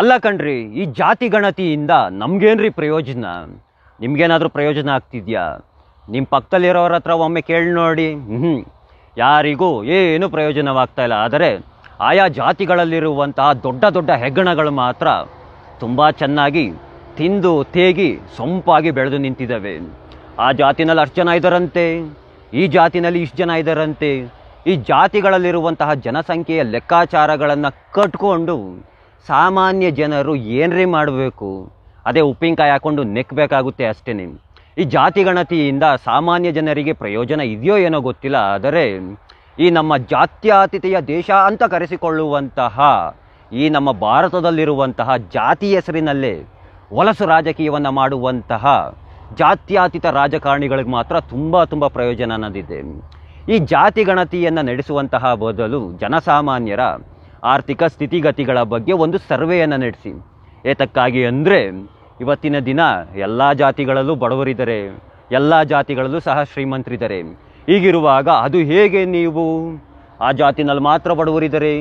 ಅಲ್ಲ ಕಣ್ರಿ, ಈ ಜಾತಿ ಗಣತಿಯಿಂದ ನಮ್ಗೇನ್ರಿ ಪ್ರಯೋಜನ? ನಿಮ್ಗೇನಾದರೂ ಪ್ರಯೋಜನ ಆಗ್ತಿದ್ಯಾ? ನಿಮ್ಮ ಪಕ್ಕದಲ್ಲಿರೋರ ಹತ್ರ ಒಮ್ಮೆ ಕೇಳಿ ನೋಡಿ. ಯಾರಿಗೂ ಏನು ಪ್ರಯೋಜನವಾಗ್ತಾ ಇಲ್ಲ. ಆದರೆ ಆಯಾ ಜಾತಿಗಳಲ್ಲಿರುವಂತಹ ದೊಡ್ಡ ದೊಡ್ಡ ಹೆಗ್ಗಣಗಳು ಮಾತ್ರ ತುಂಬ ಚೆನ್ನಾಗಿ ತಿಂದು ತೇಗಿ ಸೊಂಪಾಗಿ ಬೆಳೆದು ನಿಂತಿದ್ದಾವೆ. ಆ ಜಾತಿನಲ್ಲಿ ಅಷ್ಟು ಜನ ಇದ್ದಾರಂತೆ, ಈ ಜಾತಿನಲ್ಲಿ ಇಷ್ಟು ಜನ ಇದ್ದಾರಂತೆ. ಈ ಜಾತಿಗಳಲ್ಲಿರುವಂತಹ ಜನಸಂಖ್ಯೆಯ ಲೆಕ್ಕಾಚಾರಗಳನ್ನು ಕಟ್ಕೊಂಡು ಸಾಮಾನ್ಯ ಜನರು ಏನ್ರಿ ಮಾಡಬೇಕು? ಅದೇ ಉಪ್ಪಿನಕಾಯಿ ಹಾಕ್ಕೊಂಡು ನೆಕ್ಕಬೇಕಾಗುತ್ತೆ ಅಷ್ಟೇ. ಈ ಜಾತಿ ಗಣತಿಯಿಂದ ಸಾಮಾನ್ಯ ಜನರಿಗೆ ಪ್ರಯೋಜನ ಇದೆಯೋ ಏನೋ ಗೊತ್ತಿಲ್ಲ. ಆದರೆ ಈ ನಮ್ಮ ಜಾತ್ಯತೀತೆಯ ದೇಶ ಅಂತ ಕರೆಸಿಕೊಳ್ಳುವಂತಹ ಈ ನಮ್ಮ ಭಾರತದಲ್ಲಿರುವಂತಹ ಜಾತಿ ಹೆಸರಿನಲ್ಲೇ ವಲಸು ರಾಜಕೀಯವನ್ನು ಮಾಡುವಂತಹ ಜಾತ್ಯತೀತ ರಾಜಕಾರಣಿಗಳಿಗೆ ಮಾತ್ರ ತುಂಬ ಪ್ರಯೋಜನ ಅನ್ನೋದಿದೆ. ಈ ಜಾತಿ ಗಣತಿಯನ್ನು ನಡೆಸುವಂತಹ ಬದಲು ಜನಸಾಮಾನ್ಯರ ಆರ್ಥಿಕ ಸ್ಥಿತಿಗತಿಗಳ ಬಗ್ಗೆ ಒಂದು ಸರ್ವೆಯನ್ನು ನಡೆಸಿ. ಏತಕ್ಕಾಗಿ ಅಂದರೆ ಇವತ್ತಿನ ದಿನ ಎಲ್ಲ ಜಾತಿಗಳಲ್ಲೂ ಬಡವರಿದ್ದಾರೆ, ಎಲ್ಲ ಜಾತಿಗಳಲ್ಲೂ ಸಹ ಶ್ರೀಮಂತರಿದ್ದಾರೆ. ಹೀಗಿರುವಾಗ ಅದು ಹೇಗೆ ನೀವು ಆ ಜಾತಿನಲ್ಲಿ ಮಾತ್ರ ಬಡವರಿದ್ದಾರೆ,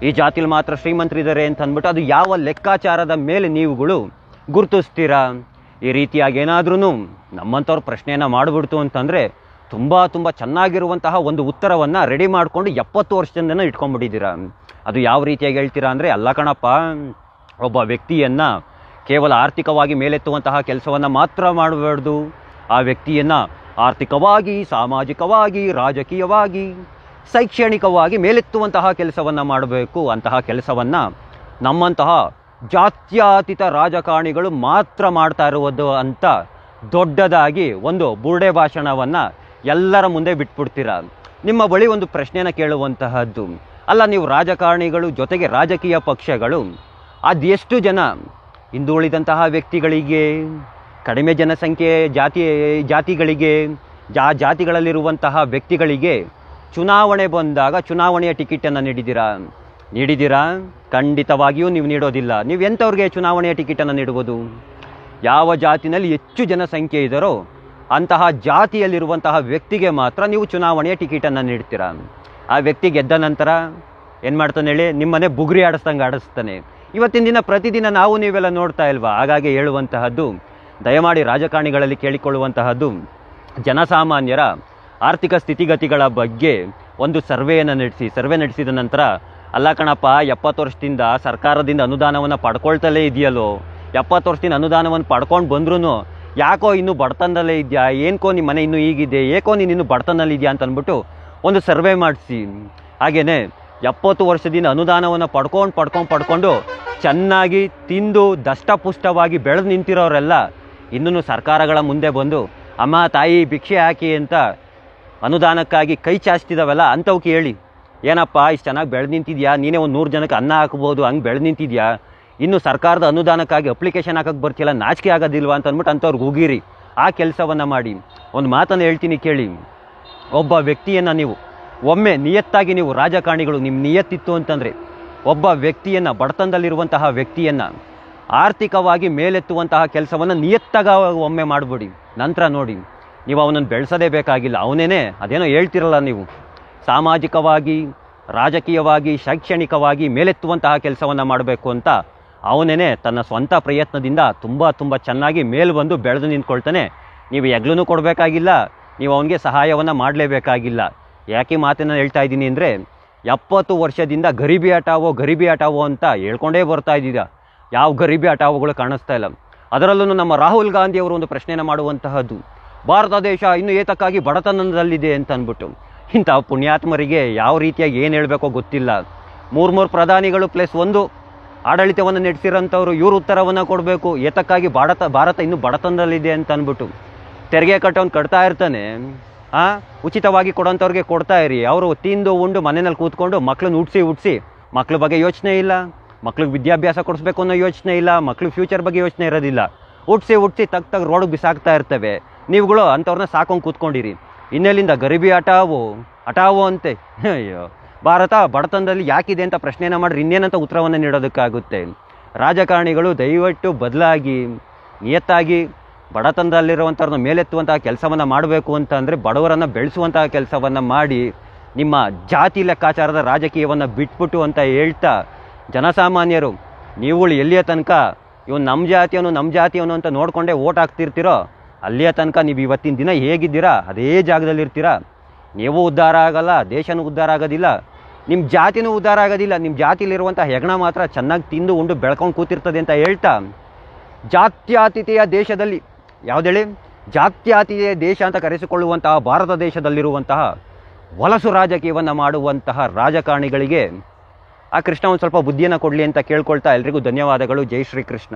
ಈ ಜಾತಿಲಿ ಮಾತ್ರ ಶ್ರೀಮಂತರಿದ್ದಾರೆ ಅಂತ ಅಂದ್ಬಿಟ್ಟು ಅದು ಯಾವ ಲೆಕ್ಕಾಚಾರದ ಮೇಲೆ ನೀವುಗಳು ಗುರುತಿಸ್ತೀರಾ? ಈ ರೀತಿಯಾಗಿ ಏನಾದ್ರೂ ನಮ್ಮಂಥವ್ರ ಪ್ರಶ್ನೆಯನ್ನು ಮಾಡಿಬಿಡ್ತು ಅಂತಂದರೆ ತುಂಬ ಚೆನ್ನಾಗಿರುವಂತಹ ಒಂದು ಉತ್ತರವನ್ನು ರೆಡಿ ಮಾಡಿಕೊಂಡು 70 ವರ್ಷದಿಂದ ಇಟ್ಕೊಂಡ್ಬಿಟ್ಟಿದ್ದೀರಾ. ಅದು ಯಾವ ರೀತಿಯಾಗಿ ಹೇಳ್ತೀರಾ ಅಂದರೆ, ಅಲ್ಲ ಕಣಪ್ಪ, ಒಬ್ಬ ವ್ಯಕ್ತಿಯನ್ನು ಕೇವಲ ಆರ್ಥಿಕವಾಗಿ ಮೇಲೆತ್ತುವಂತಹ ಕೆಲಸವನ್ನು ಮಾತ್ರ ಮಾಡಬಾರ್ದು, ಆ ವ್ಯಕ್ತಿಯನ್ನು ಆರ್ಥಿಕವಾಗಿ, ಸಾಮಾಜಿಕವಾಗಿ, ರಾಜಕೀಯವಾಗಿ, ಶೈಕ್ಷಣಿಕವಾಗಿ ಮೇಲೆತ್ತುವಂತಹ ಕೆಲಸವನ್ನು ಮಾಡಬೇಕು. ಅಂತಹ ಕೆಲಸವನ್ನು ನಮ್ಮಂತಹ ಜಾತ್ಯತೀತ ರಾಜಕಾರಣಿಗಳು ಮಾತ್ರ ಮಾಡ್ತಾ ಇರುವುದು ಅಂತ ದೊಡ್ಡದಾಗಿ ಒಂದು ಬುರುಡೆ ಭಾಷಣವನ್ನು ಎಲ್ಲರ ಮುಂದೆ ಬಿಟ್ಬಿಡ್ತೀರ. ನಿಮ್ಮ ಬಳಿ ಒಂದು ಪ್ರಶ್ನೆನ ಕೇಳುವಂತಹದ್ದು, ಅಲ್ಲ ನೀವು ರಾಜಕಾರಣಿಗಳು ಜೊತೆಗೆ ರಾಜಕೀಯ ಪಕ್ಷಗಳು ಅದೆಷ್ಟು ಜನ ಹಿಂದುಳಿದಂತಹ ವ್ಯಕ್ತಿಗಳಿಗೆ, ಕಡಿಮೆ ಜನಸಂಖ್ಯೆ ಜಾತಿಗಳಿಗೆ, ಜಾತಿಗಳಲ್ಲಿರುವಂತಹ ವ್ಯಕ್ತಿಗಳಿಗೆ ಚುನಾವಣೆ ಬಂದಾಗ ಚುನಾವಣೆಯ ಟಿಕೆಟನ್ನು ನೀಡಿದ್ದೀರಾ? ಖಂಡಿತವಾಗಿಯೂ ನೀವು ನೀಡೋದಿಲ್ಲ. ನೀವು ಎಂಥವ್ರಿಗೆ ಚುನಾವಣೆಯ ಟಿಕೆಟನ್ನು ನೀಡುವುದು? ಯಾವ ಜಾತಿನಲ್ಲಿ ಹೆಚ್ಚು ಜನಸಂಖ್ಯೆ ಇದ್ದಾರೋ ಅಂತಹ ಜಾತಿಯಲ್ಲಿರುವಂತಹ ವ್ಯಕ್ತಿಗೆ ಮಾತ್ರ ನೀವು ಚುನಾವಣೆಯ ಟಿಕೆಟನ್ನು ನೀಡ್ತೀರಾ. ಆ ವ್ಯಕ್ತಿ ಗೆದ್ದ ನಂತರ ಏನು ಮಾಡ್ತಾನೆ ಹೇಳಿ? ನಿಮ್ಮನೆ ಬುಗುರಿ ಆಡಿಸ್ದಂಗೆ ಆಡಿಸ್ತಾನೆ. ಇವತ್ತಿನ ದಿನ ಪ್ರತಿದಿನ ನಾವು ನೀವೆಲ್ಲ ನೋಡ್ತಾ ಇಲ್ವಾ? ಹಾಗಾಗಿ ಹೇಳುವಂತಹದ್ದು, ದಯಮಾಡಿ ರಾಜಕಾರಣಿಗಳಲ್ಲಿ ಕೇಳಿಕೊಳ್ಳುವಂತಹದ್ದು, ಜನಸಾಮಾನ್ಯರ ಆರ್ಥಿಕ ಸ್ಥಿತಿಗತಿಗಳ ಬಗ್ಗೆ ಒಂದು ಸರ್ವೆಯನ್ನು ನಡೆಸಿದ ನಂತರ, ಅಲ್ಲ ಕಣಪ್ಪ, 70 ವರ್ಷದಿಂದ ಸರ್ಕಾರದಿಂದ ಅನುದಾನವನ್ನು ಪಡ್ಕೊಳ್ತಲೇ ಇದೆಯಲ್ಲೋ, 70 ವರ್ಷದಿಂದ ಅನುದಾನವನ್ನು ಪಡ್ಕೊಂಡು ಬಂದ್ರೂ ಯಾಕೋ ಇನ್ನೂ ಬಡತನದಲ್ಲೇ ಇದೆಯಾ, ಏನ್ಕೋ ನಿಮ್ಮ ಮನೆ ಇನ್ನೂ ಹೀಗಿದೆ, ಏಕೋ ನೀನು ಇನ್ನೂ ಬಡತನದಲ್ಲಿ ಇದೆಯಾ ಅಂತ ಅಂದ್ಬಿಟ್ಟು ಒಂದು ಸರ್ವೆ ಮಾಡಿಸಿ. ಹಾಗೆಯೇ 70 ವರ್ಷದಿಂದ ಅನುದಾನವನ್ನು ಪಡ್ಕೊಂಡು ಚೆನ್ನಾಗಿ ತಿಂದು ದಷ್ಟಪುಷ್ಟವಾಗಿ ಬೆಳೆದು ನಿಂತಿರೋರೆಲ್ಲ ಇನ್ನೂ ಸರ್ಕಾರಗಳ ಮುಂದೆ ಬಂದು ಅಮ್ಮ ತಾಯಿ ಭಿಕ್ಷೆ ಹಾಕಿ ಅಂತ ಅನುದಾನಕ್ಕಾಗಿ ಕೈ ಚಾಚ್ತಿದ್ದಾವಲ್ಲ, ಅಂಥವ್ಕೆ ಹೇಳಿ, ಏನಪ್ಪ ಇಷ್ಟು ಚೆನ್ನಾಗಿ ಬೆಳೆದು ನಿಂತಿದ್ಯಾ, ನೀನೇ ಒಂದು 100 ಜನಕ್ಕೆ ಅನ್ನ ಹಾಕ್ಬೋದು, ಹಂಗೆ ಬೆಳೆದು ನಿಂತಿದ್ಯಾ, ಇನ್ನು ಸರ್ಕಾರದ ಅನುದಾನಕ್ಕಾಗಿ ಅಪ್ಲಿಕೇಶನ್ ಹಾಕಕ್ಕೆ ಬರ್ತಿಲ್ಲ, ನಾಚಿಕೆ ಆಗೋದಿಲ್ವಾ ಅಂತ ಅಂದ್ಬಿಟ್ಟು ಅಂಥವ್ರಿಗೆ ಹೋಗಿರಿ, ಆ ಕೆಲಸವನ್ನು ಮಾಡಿ. ಒಂದು ಮಾತನ್ನು ಹೇಳ್ತೀನಿ ಕೇಳಿ, ಒಬ್ಬ ವ್ಯಕ್ತಿಯನ್ನು ನೀವು ಒಮ್ಮೆ ನಿಯತ್ತಾಗಿ, ನೀವು ರಾಜಕಾರಣಿಗಳು ನಿಮ್ಮ ನಿಯತ್ತಿತ್ತು ಅಂತಂದರೆ ಒಬ್ಬ ವ್ಯಕ್ತಿಯನ್ನು, ಬಡತನದಲ್ಲಿರುವಂತಹ ವ್ಯಕ್ತಿಯನ್ನು ಆರ್ಥಿಕವಾಗಿ ಮೇಲೆತ್ತುವಂತಹ ಕೆಲಸವನ್ನು ನಿಯತ್ತಾಗ ಒಮ್ಮೆ ಮಾಡಿಬಿಡಿ. ನಂತರ ನೋಡಿ, ನೀವು ಅವನನ್ನು ಬೆಳೆಸೋದೇ ಬೇಕಾಗಿಲ್ಲ, ಅವನೇನೆ ಅದೇನೋ ಹೇಳ್ತಿರಲ್ಲ ನೀವು, ಸಾಮಾಜಿಕವಾಗಿ, ರಾಜಕೀಯವಾಗಿ, ಶೈಕ್ಷಣಿಕವಾಗಿ ಮೇಲೆತ್ತುವಂತಹ ಕೆಲಸವನ್ನು ಮಾಡಬೇಕು ಅಂತ ಅವನೇನೆ ತನ್ನ ಸ್ವಂತ ಪ್ರಯತ್ನದಿಂದ ತುಂಬ ಚೆನ್ನಾಗಿ ಮೇಲೆ ಬಂದು ಬೆಳೆದು ನಿಂತ್ಕೊಳ್ತಾನೆ. ನೀವು ಹೆಗ್ಲೂ ಕೊಡಬೇಕಾಗಿಲ್ಲ, ನೀವು ಅವನಿಗೆ ಸಹಾಯವನ್ನು ಮಾಡಲೇಬೇಕಾಗಿಲ್ಲ. ಯಾಕೆ ಮಾತನ್ನು ಹೇಳ್ತಾ ಇದ್ದೀನಿ ಅಂದರೆ, 70 ವರ್ಷದಿಂದ ಗರೀಬಿ ಹಟಾವೋ ಅಂತ ಹೇಳ್ಕೊಂಡೇ ಬರ್ತಾ ಇದ್ದೀರಾ. ಯಾವ ಗರೀಬಿ ಹಟಾವಗಳು ಕಾಣಿಸ್ತಾ ಇಲ್ಲ. ಅದರಲ್ಲೂ ನಮ್ಮ ರಾಹುಲ್ ಗಾಂಧಿ ಅವರು ಒಂದು ಪ್ರಶ್ನೆಯನ್ನು ಮಾಡುವಂತಹದ್ದು, ಭಾರತ ದೇಶ ಇನ್ನೂ ಏತಕ್ಕಾಗಿ ಬಡತನದಲ್ಲಿದೆ ಅಂತ ಅಂದ್ಬಿಟ್ಟು. ಇಂಥ ಪುಣ್ಯಾತ್ಮರಿಗೆ ಯಾವ ರೀತಿಯಾಗಿ ಏನು ಹೇಳಬೇಕೋ ಗೊತ್ತಿಲ್ಲ. 3 ಪ್ರಧಾನಿಗಳು ಪ್ಲಸ್ 1 ಆಡಳಿತವನ್ನು ನಡೆಸಿರೋಂಥವ್ರು ಇವರು ಉತ್ತರವನ್ನು ಕೊಡಬೇಕು, ಏತಕ್ಕಾಗಿ ಭಾರತ ಇನ್ನೂ ಬಡತನದಲ್ಲಿದೆ ಅಂತ ಅಂದ್ಬಿಟ್ಟು. ತೆರಿಗೆ ಕಟ್ಟೋನು ಕಟ್ತಾ ಇರ್ತಾನೆ, ಉಚಿತವಾಗಿ ಕೊಡೋಂಥವ್ರಿಗೆ ಕೊಡ್ತಾ ಇರಿ. ಅವರು ತಿಂದು ಉಂಡು ಮನೆಯಲ್ಲಿ ಕೂತ್ಕೊಂಡು ಮಕ್ಕಳನ್ನ ಹುಟ್ಟಿಸಿ ಮಕ್ಳ ಬಗ್ಗೆ ಯೋಚನೆ ಇಲ್ಲ, ಮಕ್ಳಿಗೆ ವಿದ್ಯಾಭ್ಯಾಸ ಕೊಡಿಸ್ಬೇಕು ಅನ್ನೋ ಯೋಚನೆ ಇಲ್ಲ, ಮಕ್ಳ ಫ್ಯೂಚರ್ ಬಗ್ಗೆ ಯೋಚನೆ ಇರೋದಿಲ್ಲ. ಹುಟ್ಟಿಸಿ ತಗ್ ರೋಡಿಗೆ ಬಿಸಾಕ್ತಾ ಇರ್ತವೆ. ನೀವುಗಳು ಅಂಥವ್ರನ್ನ ಸಾಕೊಂಡು ಕೂತ್ಕೊಂಡಿರಿ. ಇನ್ನೆಲ್ಲಿಂದ ಗರೀಬಿ ಹಟಾವೋ ಅಂತೆ. ಅಯ್ಯೋ, ಭಾರತ ಬಡತನದಲ್ಲಿ ಯಾಕಿದೆ ಅಂತ ಪ್ರಶ್ನೆಯನ್ನು ಮಾಡಿದ್ರೆ ಇನ್ನೇನಂತ ಉತ್ತರವನ್ನು ನೀಡೋದಕ್ಕಾಗುತ್ತೆ? ರಾಜಕಾರಣಿಗಳು ದಯವಿಟ್ಟು ಬದಲಾಗಿ, ನಿಯತ್ತಾಗಿ ಬಡತನದಲ್ಲಿರುವಂಥವ್ರನ್ನ ಮೇಲೆತ್ತುವಂತಹ ಕೆಲಸವನ್ನು ಮಾಡಬೇಕು ಅಂತ ಅಂದರೆ ಬಡವರನ್ನು ಬೆಳೆಸುವಂತಹ ಕೆಲಸವನ್ನು ಮಾಡಿ, ನಿಮ್ಮ ಜಾತಿ ಲೆಕ್ಕಾಚಾರದ ರಾಜಕೀಯವನ್ನು ಬಿಟ್ಬಿಟ್ಟು ಅಂತ ಹೇಳ್ತಾ, ಜನಸಾಮಾನ್ಯರು ನೀವುಗಳು ಎಲ್ಲಿಯ ತನಕ ಇವನು ನಮ್ಮ ಜಾತಿಯವನು ಅಂತ ನೋಡಿಕೊಂಡೇ ಓಟ್ ಹಾಕ್ತಿರ್ತೀರೋ ಅಲ್ಲಿಯ ತನಕ ನೀವು ಇವತ್ತಿನ ದಿನ ಹೇಗಿದ್ದೀರಾ ಅದೇ ಜಾಗದಲ್ಲಿರ್ತೀರ. ನೀವು ಉದ್ಧಾರ ಆಗಲ್ಲ, ದೇಶನೂ ಉದ್ಧಾರ ಆಗೋದಿಲ್ಲ, ನಿಮ್ಮ ಜಾತಿನೂ ಉದ್ಧಾರ ಆಗೋದಿಲ್ಲ. ನಿಮ್ಮ ಜಾತಿಲಿರುವಂಥ ಹೆಗಣ ಮಾತ್ರ ಚೆನ್ನಾಗಿ ತಿಂದು ಉಂಡು ಬೆಳ್ಕೊಂಡು ಕೂತಿರ್ತದೆ ಅಂತ ಹೇಳ್ತಾ, ಜಾತ್ಯತೀತೆಯ ದೇಶದಲ್ಲಿ, ಯಾವುದೇಳಿ ಜಾತ್ಯತೀತೆಯ ದೇಶ ಅಂತ ಕರೆಸಿಕೊಳ್ಳುವಂತಹ ಭಾರತ ದೇಶದಲ್ಲಿರುವಂತಹ ವಲಸು ರಾಜಕೀಯವನ್ನು ಮಾಡುವಂತಹ ರಾಜಕಾರಣಿಗಳಿಗೆ ಆ ಕೃಷ್ಣ ಒಂದು ಸ್ವಲ್ಪ ಬುದ್ಧಿಯನ್ನು ಕೊಡಲಿ ಅಂತ ಕೇಳ್ಕೊಳ್ತಾ ಎಲ್ರಿಗೂ ಧನ್ಯವಾದಗಳು. ಜೈ ಶ್ರೀ ಕೃಷ್ಣ.